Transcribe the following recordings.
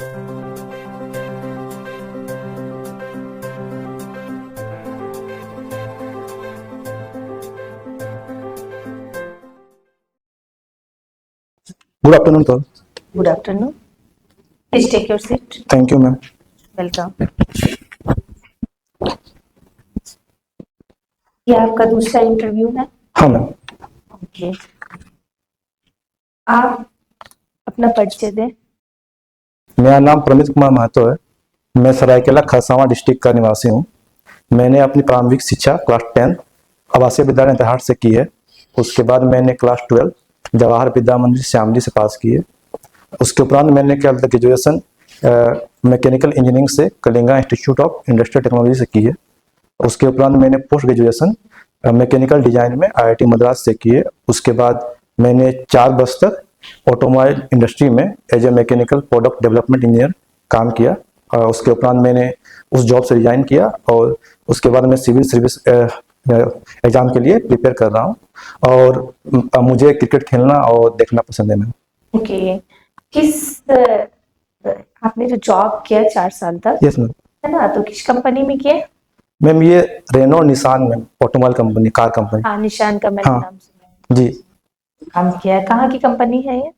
Good afternoon, sir. Good afternoon. Please take your seat. Thank you, ma'am. Welcome. ये आपका दूसरा interview है? हाँ मैम। ओके। आप अपना परिचय दें। मेरा नाम प्रमित कुमार महतो है। मैं सरायकेला खरसावां डिस्ट्रिक्ट का निवासी हूँ। मैंने अपनी प्रारंभिक शिक्षा क्लास 10 आवासीय विद्यालय इंतहार से की है। उसके बाद मैंने क्लास 12 जवाहर विद्या मंदिर श्यामली से पास की है। उसके उपरांत मैंने क्या ग्रेजुएशन मैकेनिकल इंजीनियरिंग से Kalinga institute of industrial technology से की है। उसके उपरांत मैंने पोस्ट ग्रेजुएशन मैकेनिकल डिजाइन में IIT मद्रास से की है। उसके बाद मैंने 4 वर्ष तक ऑटोमोबाइल इंडस्ट्री में as a mechanical product development engineer काम किया। उसके उपरांत मैंने उस जॉब से रिजाइन किया और उसके बाद मैं सिविल सर्विस एग्जाम के लिए प्रिपेयर कर रहा हूँ। और मुझे क्रिकेट खेलना और देखना पसंद है मैम। ओके। आपने जो जॉब किया 4 साल तक, यस मैम। है ना, तो किस कंपनी में किया? मैम ये Renault Nissan ma'am, automobile company, car company. हाँ, निशान का मैंने नाम सुना है। जी। काम किया है। कहाँ की कंपनी है ये?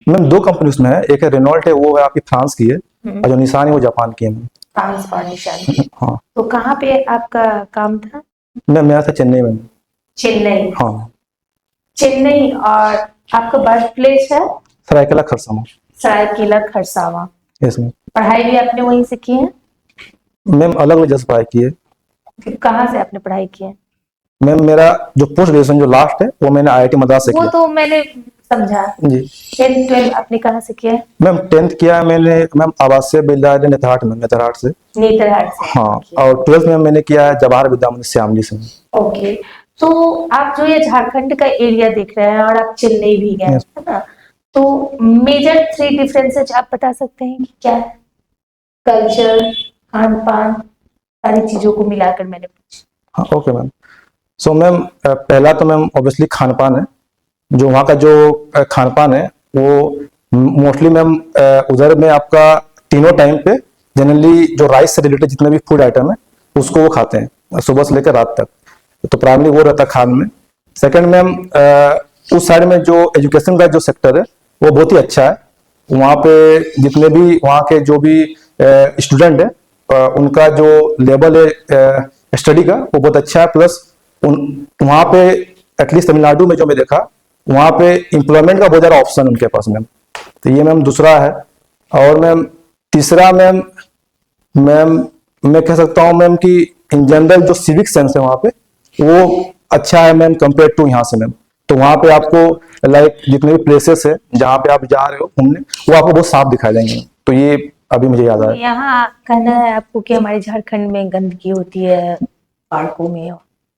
मैम 2 कंपनी उसमें है। एक है रेनॉल्ट है, वो है आपकी फ्रांस की है, और जो निसान है वो जापान की है मैम। फ्रांस और निशान की। हाँ। तो कहाँ पे आपका काम था? मैम मेरा था चेन्नई में। चेन्नई। हाँ। चेन्नई। और आपका बर्थ प्लेस है? सरायकेला खरसावां। सरायकेला खरसावां। Yes ma'am. पढ़ाई भी आपने वहीं से की है? मैम अलग अलग जगह से पढ़ाई की है। कहाँ से आपने पढ़ाई की है? मैम मेरा जो पोस्ट ग्रेजुएशन जो लास्ट है वो मैंने IIT मद्रास से वो किया। तो मैंने समझा जी। 10th 12 आपने कहाँ से किया है? मैम 10th किया मैंने मैम आवासीय विद्यालय नेतरहाट में, नेतरहाट से। नेतरहाट से। हाँ। और 12th में मैंने किया है जवाहर विद्या मंदिर श्यामली से। ओके। तो आप जो ये झारखंड का एरिया देख रहे हैं और आप चेन्नई भी गए Yes. है ना, तो मेजर 3 डिफरेंसेस आप बता सकते हैं कि क्या है? कल्चर, खान पान, सारी चीजों को मिलाकर मैंने पूछा। हाँ ओके मैम। सो मैम पहला तो मैम ऑब्वियसली खान पान है। जो वहाँ का जो खान पान है वो मोस्टली मैम उधर में आपका तीनों टाइम पे जनरली जो राइस से रिलेटेड जितने भी फूड आइटम है उसको वो खाते हैं सुबह से लेकर रात तक। तो प्राइमरी वो रहता है खान में। सेकंड मैम उस साइड में जो एजुकेशन का जो सेक्टर है वो बहुत ही अच्छा है। वहाँ पे जितने भी वहाँ के जो भी स्टूडेंट है उनका जो लेवल है स्टडी का वो बहुत अच्छा है। प्लस वहाँ पे एटलीस्ट तमिलनाडु में जो मैं देखा वहाँ पे एम्प्लॉयमेंट का बहुत ज़्यादा ऑप्शन उनके पास मैम। तो ये मैम दूसरा है। और मैम तीसरा मैम मैं कह सकता हूँ मैम कि इन जनरल जो सिविक सेंस है वहाँ पे वो अच्छा है मैम कंपेयर टू यहाँ से मैम। तो वहाँ पे आपको लाइक जितने भी प्लेसेस है जहाँ पे आप जा रहे हो घूमने वो आपको बहुत साफ दिखाई देंगे। तो ये अभी मुझे याद आया। यहाँ कहना है आपको कि हमारे झारखंड में गंदगी होती है पार्कों में?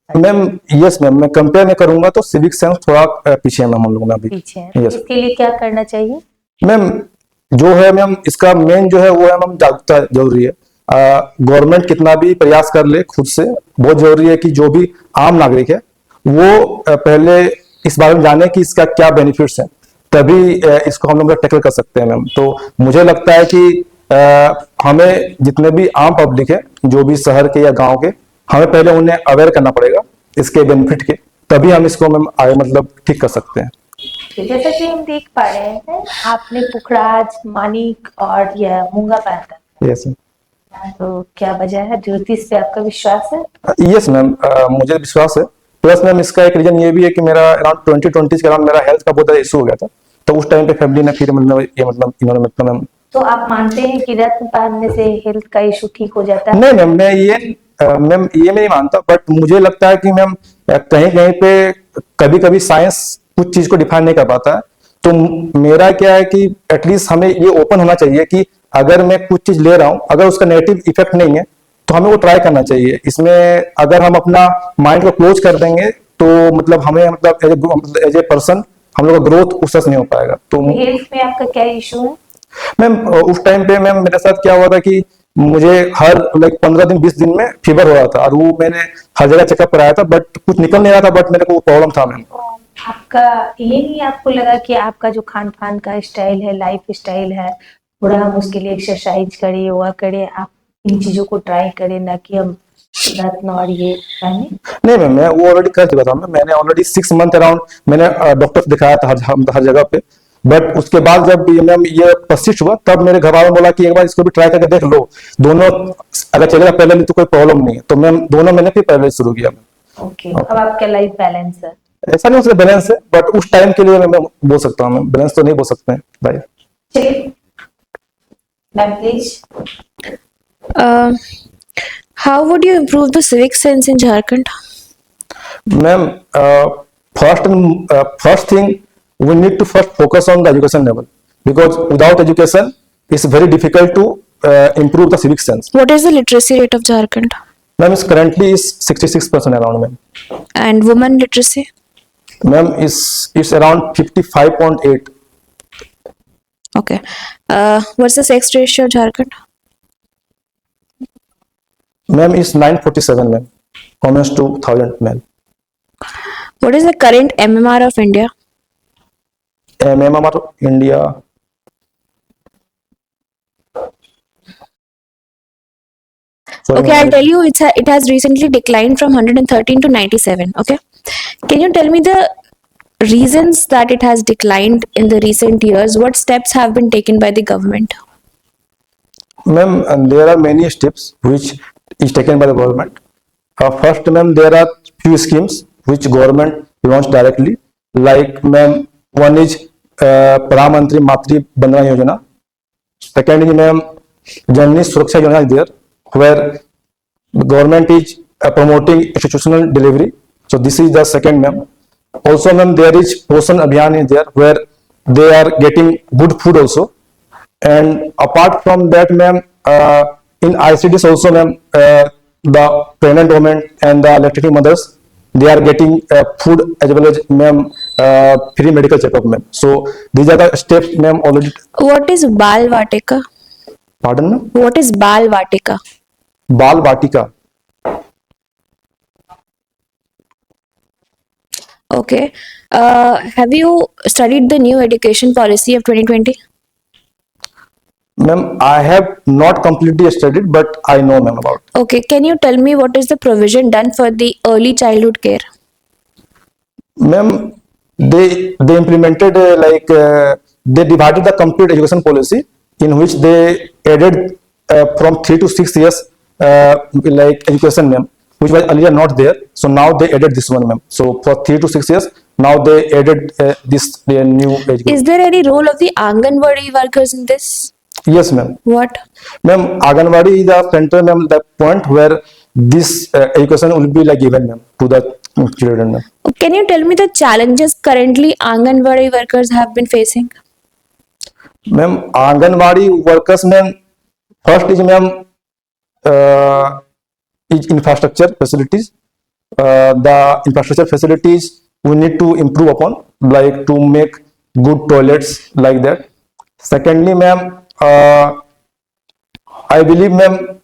मैम यस मैम, मैं कंपेयर में करूंगा तो सिविक सेंस थोड़ा पीछे है मैम हम लोगों में अभी। पीछे है। यस इसके लिए क्या करना चाहिए? मैम जो है मैम इसका मेन जो है वो है मैम जागरूकता जरूरी है। गवर्नमेंट कितना भी प्रयास कर ले खुद से बहुत जरूरी है कि जो भी आम नागरिक है वो पहले इस बारे में जाने कि इसका क्या बेनिफिट्स है, तभी इसको हम लोग टैकल कर सकते हैं मैम। तो मुझे लगता है कि हमें जितने भी आम पब्लिक है जो भी शहर के या गांव के, हमें पहले उन्हें अवेयर करना पड़ेगा इसके बेनिफिट के, तभी हम इसको मैम आगे मतलब ठीक कर सकते हैं। जैसा कि हम देख पा रहे हैं आपने पुखराज, मानिक और यह मूंगा पहना। Yes ma'am. तो क्या वजह है? ज्योतिष पे आपका विश्वास है? यस मैम, मुझे विश्वास है। प्लस मैम इसका एक रीजन ये भी है कि मेरा अराउंड 2020 के अराउंड मेरा हेल्थ का बहुत ज्यादा इशू हो गया था। तो उस टाइम पे फैमिली ने फिर मतलब ये मतलब इन्होंने मतलब मैम। तो आप मानते हैं कि रत्न पहनने से हेल्थ का इशू ठीक हो जाता है? नहीं मैम, मैम ये मैं नहीं मानता। बट मुझे लगता है कि मैम कहीं कहीं पे कभी कभी साइंस कुछ चीज को डिफाइन नहीं कर पाता है। तो मेरा क्या है कि एटलीस्ट हमें ये ओपन होना चाहिए कि अगर मैं कुछ चीज ले रहा हूँ अगर उसका नेगेटिव इफेक्ट नहीं है तो हमें वो ट्राई करना चाहिए। इसमें अगर हम अपना माइंड को क्लोज कर देंगे तो मतलब हमें मतलब एज ए पर्सन हम लोग का ग्रोथ उस तरह से नहीं हो पाएगा। तो हेल्थ में आपका क्या इशू है? मैम उस टाइम पे मैम मेरे साथ क्या हुआ था कि मुझे हर लाइक 15 दिन 20 दिन में फीवर हो रहा था और वो मैंने हर जगह चेकअप कराया था बट कुछ निकल नहीं रहा था। बट मेरे को वो प्रॉब्लम था मैम। आपका ये नहीं आपको लगा कि आपका जो खान पान का स्टाइल है, लाइफ स्टाइल है, थोड़ा हम उसके लिए एक्सरसाइज करें, योगा करें, आप इन चीजों को ट्राई करें, ना कि हम रत्न और ये पहने। नहीं मैम, मैं वो ऑलरेडी कर चुका था मैम। मैंने ऑलरेडी 6 मंथ अराउंड मैंने डॉक्टर दिखाया था हर जगह पे। बट उसके बाद जब ये मैम ये परसिस्ट हुआ, तब मेरे घर वालों ने बोला कि एक बार इसको भी ट्राई करके देख लो, दोनों अगर चलेगा पहले नहीं तो कोई प्रॉब्लम नहीं है। तो मैम दोनों मैंने फिर पहले शुरू किया मैम। ओके, अब आपका लाइफ बैलेंस है। ऐसा नहीं उसका बैलेंस है, बट उस टाइम के लिए मैं बोल सकता हूँ मैम, बैलेंस तो नहीं बोल सकते हैं भाई। चलिए ma'am please. How would you improve the civic sense in Jharkhand? Ma'am, first thing, we need to first focus on the education level, because without education, it's very difficult to improve the civic sense. What is the literacy rate of Jharkhand? Ma'am, is currently is 66% around, ma'am. And women literacy? Ma'am, is around 55.8. Okay. What's the sex ratio of Jharkhand? Ma'am, is 947, ma'am. Women to 1000 male. What is the current MMR of India? MMR India. Sorry, Okay, ma'am. I'll tell you, it has recently declined from 113 to 97. Okay. Can you tell me the reasons that it has declined in the recent years? What steps have been taken by the government? Ma'am, and there are many steps which is taken by the government. First, ma'am, there are few schemes which government launched directly. Like, ma'am, one is Pradhan Mantri Matri Bandhana Yojana. Second is, ma'am, Janani Suraksha Yojana is there, where the government is promoting institutional delivery. So this is the second, ma'am. Also, ma'am, there is Poshan Abhiyan is there, where they are getting good food also. And apart from that, ma'am, in ICDs also, ma'am, the pregnant women and the lactating mothers, they are getting food as well as, ma'am, free medical checkup, ma'am. So these are the steps, ma'am, already. What is Bal Vatika? Pardon, ma'am? What is Bal Vatika? Bal Vatika. Okay. Have you studied the new education policy of 2020? Ma'am, I have not completely studied, but I know, ma'am, about. Okay. Can you tell me what is the provision done for the early childhood care? Ma'am, they implemented they divided the complete education policy, in which they added from 3 to 6 years like education, ma'am, which was earlier not there. So now they added this one, ma'am. So for 3 to 6 years, now they added this new education. Is there any role of the Anganwadi workers in this? Yes, ma'am. What? Ma'am, Anganwadi is the center, ma'am, the point where this education will be like given, ma'am, to the children, ma'am. Can you tell me the challenges currently Anganwadi workers have been facing? Ma'am, Anganwadi workers, ma'am, first is, ma'am, is infrastructure facilities. The infrastructure facilities we need to improve upon, like to make good toilets like that. Secondly, ma'am, I believe, ma'am,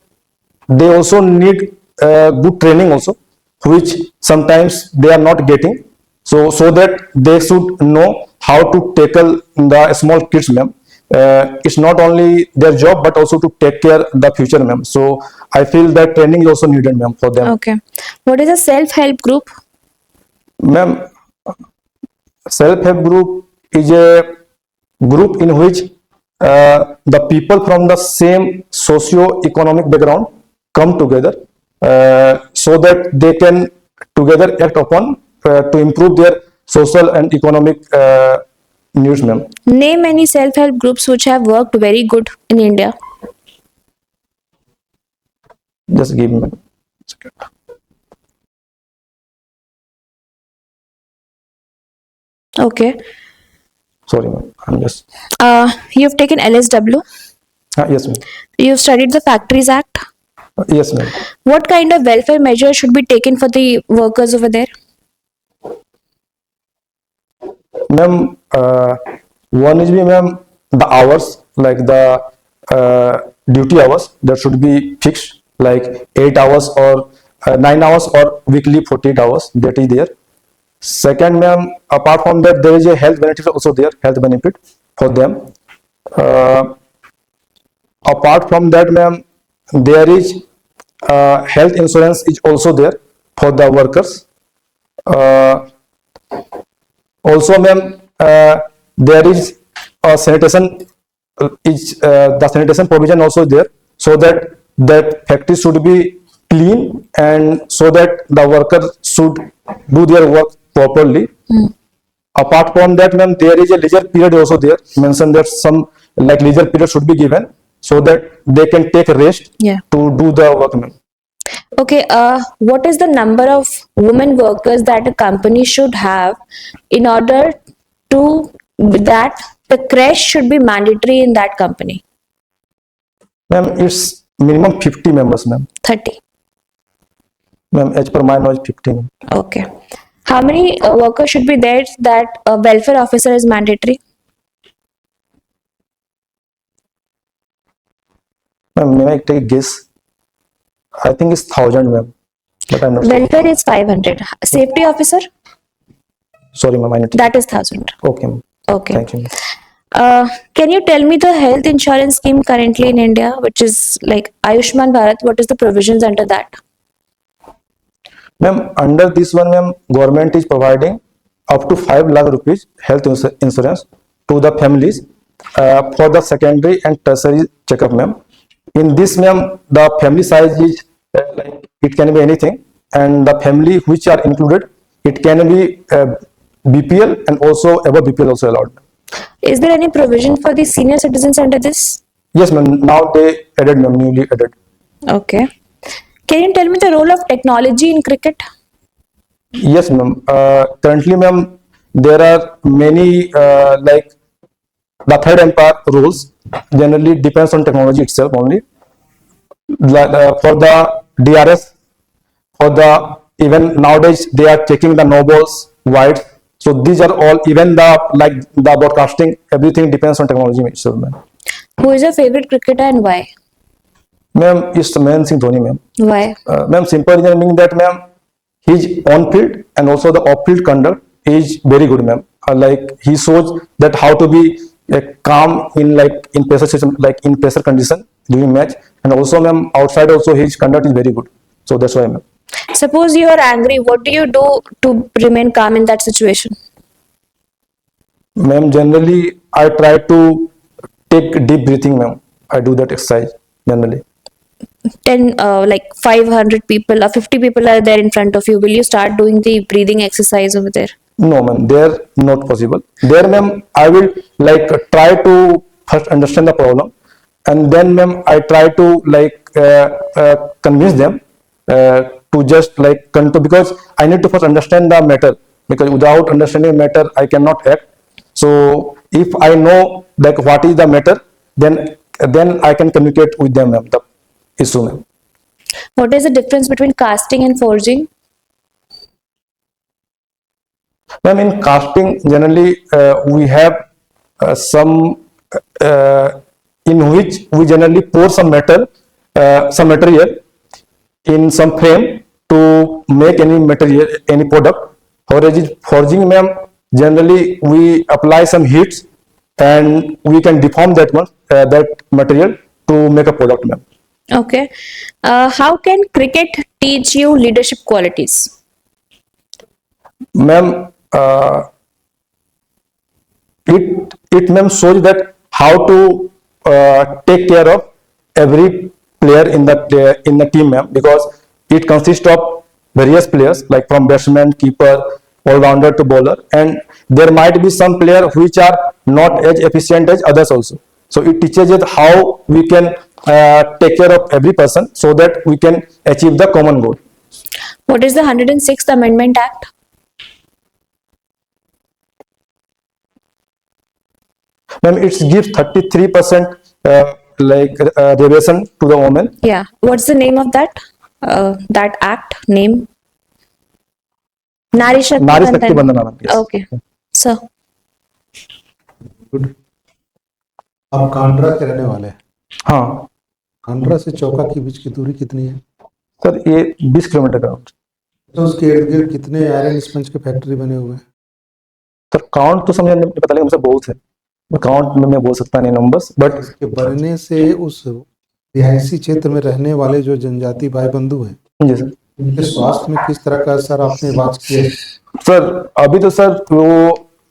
they also need good training also, which sometimes they are not getting. So that they should know how to tackle the small kids, ma'am. It's not only their job, but also to take care the future, ma'am. So I feel that training is also needed, ma'am, for them. Okay. What is a self-help group? Ma'am, self-help group is a group in which the people from the same socio-economic background come together so that they can together act upon to improve their social and economic needs, ma'am. Name any self-help groups which have worked very good in India. Just give me. Okay. Sorry, ma'am. I'm just. You've taken LSW. Yes, ma'am. You've studied the Factories Act. Yes, ma'am. What kind of welfare measures should be taken for the workers over there? Ma'am, one is, ma'am, the hours, like the duty hours, that should be fixed, like 8 hours or 9 hours or weekly 48 hours, that is there. Second, ma'am, apart from that, there is a health benefit also there, health benefit for them. apart from that, ma'am, there is health insurance is also there for the workers. Also, ma'am, there is a sanitation the sanitation provision also there, so that factory should be clean and so that the workers should do their work properly. Apart from that, ma'am, there is a leisure period also there. Mentioned that some like leisure period should be given so that they can take rest Yeah. to do the work, ma'am. Okay, what is the number of women workers that a company should have in order to that the creche should be mandatory in that company? Ma'am, it's minimum 50 members, ma'am. 30. Ma'am, as per my knowledge, 50. Ma'am. Okay. How many workers should be there that a welfare officer is mandatory? Ma'am, may I take a guess? I think it's 1,000, ma'am, but I'm not sure. Welfare is 500. Safety officer? Sorry, ma'am, I need to. That is 1,000. Okay, ma'am. Okay. Thank you, ma'am. Can you tell me the health insurance scheme currently in India, which is like Ayushman Bharat? What is the provisions under that? Ma'am, under this one, ma'am, government is providing up to 5 lakh rupees health insurance to the families for the secondary and tertiary checkup, ma'am. In this, ma'am, the family size is like it can be anything, and the family which are included, it can be BPL and also above BPL also allowed. Is there any provision for the senior citizens under this? Yes, ma'am. Now they added, ma'am, newly added. Okay. Can you tell me the role of technology in cricket? Yes, ma'am. Currently, ma'am, there are many like the third umpire rules generally depends on technology itself only. For the DRS, for the even nowadays they are checking the no balls, wides. So these are all even the like the broadcasting, everything depends on technology itself, ma'am. Who is your favorite cricketer and why? Ma'am, it's Mahendra Singh Dhoni, ma'am. Why? Ma'am, simple reason being that, ma'am, his on-field and also the off-field conduct is very good, ma'am. Like he shows that how to be calm in like in pressure system, like in pressure condition during match, and also, ma'am, outside also his conduct is very good. So that's why, ma'am. Suppose you are angry, what do you do to remain calm in that situation? Ma'am, generally I try to take deep breathing, ma'am. I do that exercise generally. 10 like 500 people or 50 people are there in front of you, will you start doing the breathing exercise over there? No, ma'am, there not possible. There, ma'am, I will like try to first understand the problem, and then, ma'am, I try to like convince them to just like come to, because I need to first understand the matter, because without understanding the matter I cannot act. So if I know like what is the matter, then I can communicate with them, ma'am, the issue, ma'am. What is the difference between casting and forging? Ma'am, in casting generally we have some in which we generally pour some material in some frame to make any material, any product. Whereas forging, ma'am, generally we apply some heats and we can deform that one that material to make a product, ma'am. Okay. How can cricket teach you leadership qualities? Ma'am, it ma'am shows that how to take care of every player in the team, ma'am, because it consists of various players like from batsman, keeper, all-rounder to bowler, and there might be some players which are not as efficient as others also. So it teaches us how we can take care of every person so that we can achieve the common goal. What is the 106th Amendment Act? Ma'am, it gives 33% reservation to the women. Yeah. What's the name of that? That act name? Nari Shakti Nari Shakti Bandhan. Bandhan. Yes. Okay. So, good. आप कांड्रा के रहने वाले हैं। हाँ कांड्रा से चौका के बीच की दूरी कितनी है? सर, ये 20 किलोमीटर का। तो उसके इर्द गिर्द कितने आयरन स्पंज के फैक्ट्री बने हुए हैं? सर, काउंट तो समझ नहीं पता, लेकिन मुझे बहुत है। अकाउंट में मैं बोल सकता नहीं नंबर्स, बट इसके बनने से उस रिहायशी क्षेत्र में रहने वाले जो जनजाति भाई बंधु हैं जी सर। उनके स्वास्थ्य में किस तरह का असर आपने वाच किया है? सर अभी तो सर वो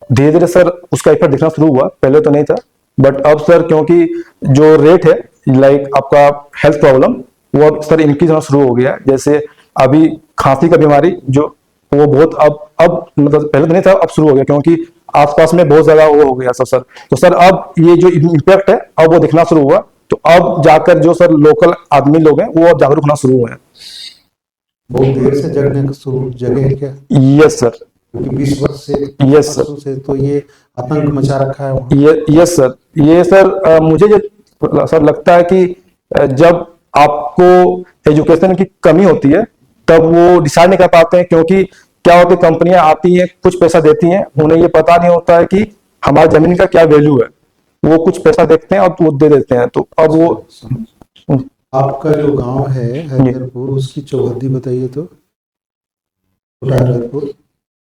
धीरे धीरे सर उसका इफेक्ट दिखना शुरू हुआ, पहले तो नहीं था, बट अब सर क्योंकि जो रेट है लाइक आपका हेल्थ प्रॉब्लम वो अब सर इंक्रीज होना शुरू हो गया है। जैसे अभी खांसी का बीमारी जो वो बहुत अब मतलब पहले तो नहीं था, अब शुरू हो गया क्योंकि आसपास में बहुत ज्यादा वो हो गया सब सर। तो सर अब ये जो इम्पैक्ट है अब वो दिखना शुरू हुआ, तो अब जाकर जो सर लोकल आदमी लोग हैं वो अब जागरूक होना शुरू हुए हैं। बहुत देर से जगने का शुरू जगह है क्या? Yes sir. क्योंकि 20 वर्ष से यस सर। वर्षों से तो ये आतंक मचा रखा है वहाँ। ये यस सर। ये सर मुझे जो सर लगता है कि जब आपको एजुकेशन की कमी होती है तब वो डिसाइड नहीं कर पाते हैं, क्योंकि क्या होता है कंपनियां आती हैं कुछ पैसा देती हैं, उन्हें ये पता नहीं होता है कि हमारी जमीन का क्या वैल्यू है, वो कुछ पैसा देखते हैं और वो दे देते हैं। तो अब वो आपका जो गांव है हैदरपुर उसकी चौहद्दी बताइए तो। छोटा हैदरपुर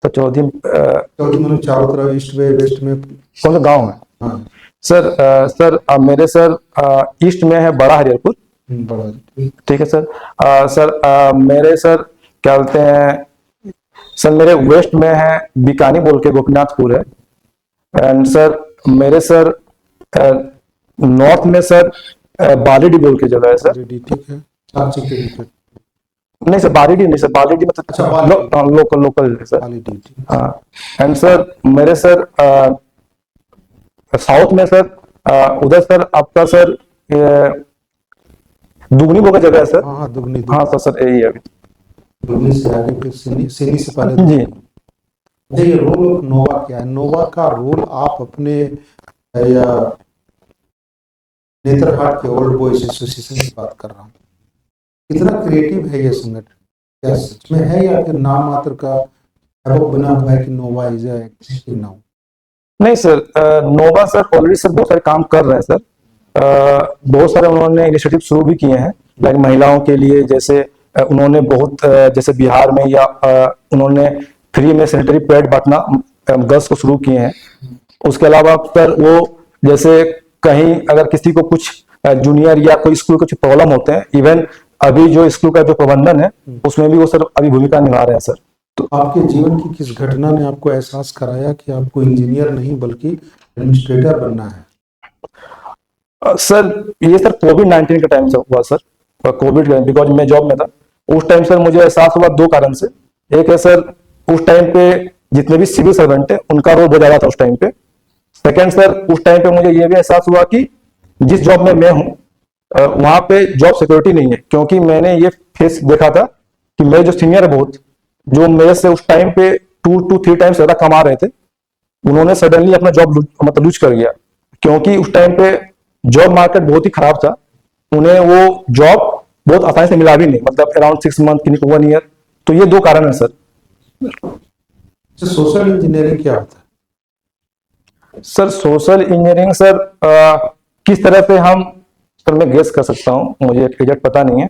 तो चौधरी चौहद्दी मतलब चारों तरफ ईस्ट में वेस्ट में। कौन सा गाँव है? हाँ सर सर मेरे सर ईस्ट में है बड़ा हरिहरपुर। बड़ा ठीक है सर। सर मेरे सर क्या बोलते हैं सर, मेरे वेस्ट में है बीकानी बोल के गोपीनाथपुर है। एंड सर मेरे सर नॉर्थ में सर बालीडी बोल के जगह है सर। रेडी ठीक है। आप चेक करिए। नहीं सर बालीडी नहीं सर, बालीडी अच्छा, मतलब लोकल लोकल है सर। क्वालिटी ठीक। हाँ। एंड सर मेरे सर साउथ में सर उधर सर आपका सर दुगनी बोल का जगह है सर। हाँ हाँ दुगनी हाँ सर सर यही है अभी। दुगनी से आगे फिर सीनी से पहले जी। अच्छा, ये रोल ऑफ नोवा क्या है? नोवा का रोल आप अपने या नेतरहाट के ओल्ड बॉयज एसोसिएशन की बात कर रहा हूँ, कितना क्रिएटिव है ये संगठन? क्या सच में है या फिर नाम मात्र का बना हुआ है कि नोवा इज नाउ? नहीं सर नोवा सर ऑलरेडी सर बहुत सारे काम कर रहे हैं सर। बहुत सारे उन्होंने इनिशिएटिव शुरू भी किए हैं, लाइक महिलाओं के लिए। जैसे उन्होंने बहुत जैसे बिहार में या उन्होंने फ्री में सैनिटरी पैड बांटना गर्ल्स को शुरू किए हैं। उसके अलावा सर वो जैसे कहीं अगर किसी को कुछ जूनियर या कोई स्कूल कुछ प्रॉब्लम होते हैं, इवन अभी जो स्कूल का जो प्रबंधन है उसमें भी वो सर अभी भूमिका निभा रहे हैं सर। तो आपके जीवन की किस घटना ने आपको एहसास कराया कि आपको इंजीनियर नहीं बल्कि एडमिनिस्ट्रेटर बनना है? सर ये सर कोविड-19 के टाइम से हुआ सर। कोविड बिकॉज मैं जॉब में था उस टाइम सर, मुझे एहसास हुआ दो कारण से। एक है सर उस टाइम पे जितने भी सिविल सर्वेंट है उनका रोल बहुत ज्यादा था उस टाइम पे। सेकंड सर उस टाइम पे मुझे ये भी एहसास हुआ कि जिस जॉब में मैं हूँ वहां पे जॉब सिक्योरिटी नहीं है, क्योंकि मैंने ये फेस देखा था कि मेरे जो सीनियर है बहुत, जो मेरे से उस टाइम पे 2 to 3 टाइम्स ज्यादा कमा रहे थे, उन्होंने सडनली अपना जॉब मतलब लूज कर गया, क्योंकि उस टाइम पे जॉब मार्केट बहुत ही खराब था। उन्हें वो जॉब बहुत आसानी से मिला भी नहीं, मतलब अराउंड 6 मंथ की 1 ईयर। तो ये दो कारण है सर। सोशल इंजीनियरिंग क्या होता है? सर सोशल इंजीनियरिंग सर किस तरह से हम सर मैं गेस कर सकता हूँ, मुझे एग्जैक्ट पता नहीं है।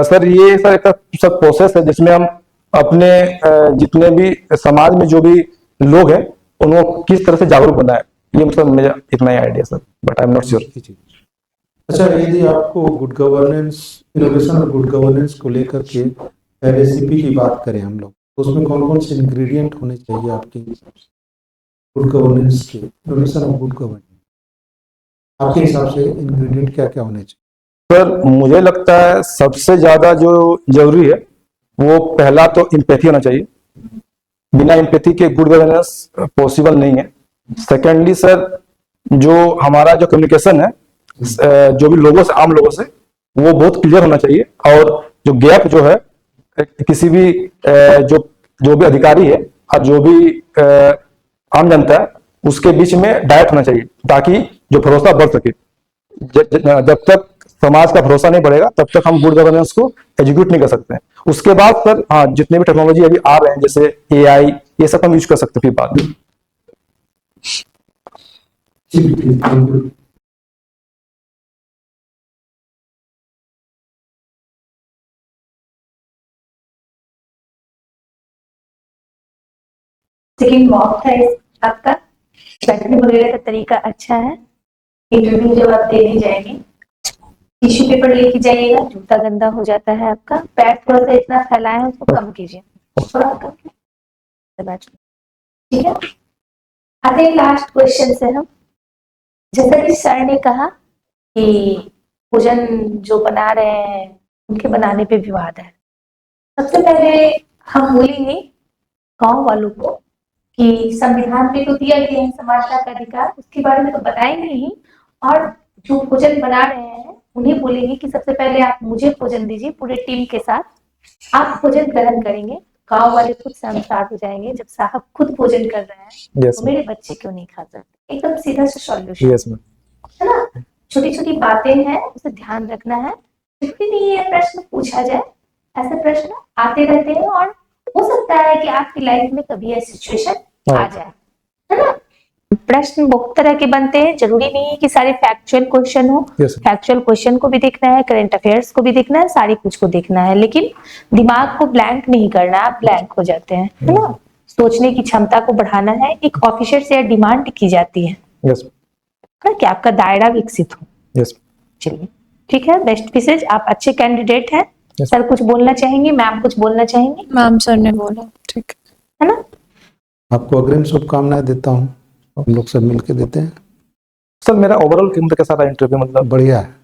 सर ये सर एक सब प्रोसेस है जिसमें हम अपने जितने भी समाज में जो भी लोग हैं उनको किस तरह से जागरूक बनाए, ये मतलब मेरा इतना ही idea sir, but I am not sure. अच्छा, यदि आपको गुड गवर्नेंस, इनोवेशन और गुड गवर्नेंस को लेकर के रेसिपी की बात करें हम लोग, तो उसमें कौन कौन से इंग्रेडिएंट होने चाहिए आपके गुड गवर्नेंस के? इनोवेशन और गुड गवर्नेंस आपके हिसाब से इंग्रेडिएंट क्या क्या होने चाहिए? सर मुझे लगता है सबसे ज्यादा जो जरूरी है वो पहला तो इम्पैथी होना चाहिए। बिना इम्पैथी के गुड गवर्नेंस पॉसिबल नहीं है। सेकेंडली सर जो हमारा जो कम्युनिकेशन है जो भी लोगों से, आम लोगों से, वो बहुत क्लियर होना चाहिए। और जो गैप जो है किसी भी जो भी अधिकारी है और जो भी आम जनता है उसके बीच में डायरेक्ट होना चाहिए, ताकि जो भरोसा बढ़ सके। जब तक समाज का भरोसा नहीं बढ़ेगा तब तक हम गुड गवर्नेंस को एग्जीक्यूट नहीं कर सकते हैं। उसके बाद सर हाँ जितने भी टेक्नोलॉजी अभी आ रहे हैं जैसे एआई, ये सब हम यूज कर सकते हैं फिर बाद में। सेकंड मॉक था आपका बैठने वगैरह का तरीका अच्छा है। इंटरव्यू जब आप देने जाएंगे टिश्यू पेपर लेके जाइएगा, जूता गंदा हो जाता है आपका, पैर थोड़ा सा इतना फैलाए हैं उसको कम कीजिए, थोड़ा कम कीजिए। ठीक है, आते हैं लास्ट क्वेश्चन से हम। जैसा कि सर ने कहा कि भोजन जो बना रहे हैं उनके बनाने पे विवाद है। सबसे पहले हम बोलेंगे गांव वालों को कि संविधान में तो दिया गया है समानता का अधिकार, उसके बारे में तो बताएंगे ही, और जो भोजन बना रहे हैं उन्हें बोलेंगे कि सबसे पहले आप मुझे भोजन दीजिए, पूरे टीम के साथ आप भोजन ग्रहण करेंगे। गांव वाले खुद शर्मसार हो जाएंगे, जब साहब खुद भोजन कर रहे हैं Yes, तो मेरे बच्चे क्यों नहीं खा सकते। एकदम सीधा सा सॉल्यूशन यस मैम, है ना। छोटी छोटी बातें हैं, उसे ध्यान रखना है। जरूरी नहीं ये प्रश्न पूछा जाए, ऐसे प्रश्न आते रहते हैं और हो सकता है कि आपकी लाइफ में कभी ऐसी सिचुएशन आ जाए, है ना। प्रश्न बहुत तरह के बनते हैं, जरूरी नहीं है कि सारे फैक्चुअल क्वेश्चन हो। Yes, sir. फैक्चुअल क्वेश्चन को भी देखना है, करंट अफेयर्स को भी देखना है, सारी कुछ को देखना है, लेकिन दिमाग को ब्लैंक नहीं करना, आप ब्लैंक हो जाते हैं, है ना। सोचने की क्षमता को बढ़ाना है। एक ऑफिसर से डिमांड की जाती है यस, कि आपका दायरा विकसित हो। यस। चलिए ठीक है, बेस्ट विशेज, आप अच्छे कैंडिडेट हैं। Yes. सर कुछ बोलना चाहेंगे, मैम कुछ बोलना चाहेंगे, मैम सर ने बोला ठीक है ना। आपको अग्रिम शुभकामनाएं देता हूँ, हम लोग सब मिलके देते हैं। सर मेरा ओवरऑल मतलब कैसा रहा इंटरव्यू, मतलब बढ़िया है,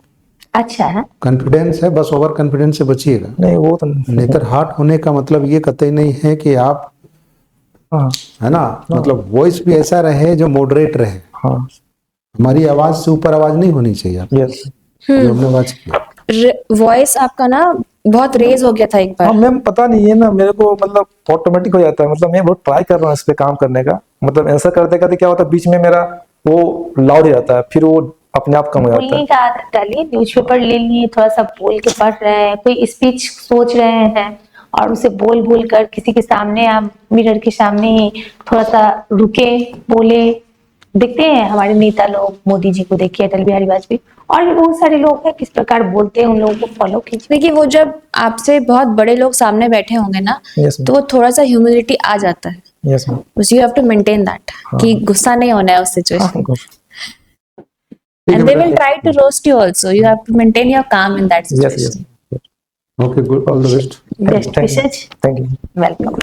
अच्छा है, कॉन्फिडेंस है, बस ओवर कॉन्फिडेंस से बचिएगा। नहीं वो तो नहीं। नेतर हार्ट होने का मतलब ये कतई नहीं है कि आप, हाँ है ना, मतलब वॉइस भी ऐसा रहे जो मॉडरेट रहे। हाँ, हमारी आवाज से ऊपर आवाज नहीं होनी चाहिए आप, यस। जो हमने आवाज की। वॉइस आपका ना बहुत रेज हो गया था एक हाँ बार। मैम, पता नहीं है ना, मेरे को मतलब ऑटोमेटिक हो जाता है। मतलब मैं बहुत ट्राई कर रहा हूँ इस पे काम करने का, मतलब आंसर करते करते क्या होता है बीच में मेरा वो लाउड हो जाता है, फिर वो अपने आप कम हो जाता बोलने है। का आदत डालिए। न्यूज़पेपर ले लिए, थोड़ा सा बोल के पढ़ रहे हैं, कोई स्पीच सोच रहे हैं और उसे बोल बोल कर किसी के सामने, आप मिरर के सामने ही थोड़ा सा रुके, बोले। देखते हैं हमारे नेता लोग, मोदी जी को देखिए, अटल बिहारी वाजपेयी, और भी बहुत सारे लोग हैं, किस प्रकार बोलते हैं, उन लोगों को फॉलो कीजिए। देखिए वो जब आपसे बहुत बड़े लोग सामने बैठे होंगे ना, यस तो वो थोड़ा सा ह्यूमिलिटी आ जाता है। Yes ma'am. You have to maintain that कि गुस्सा नहीं होना है उस situation. And they will try to roast you also. You have to maintain your calm in that yes situation. Yes. Okay, good, all the best. Best wishes, thank you. Welcome.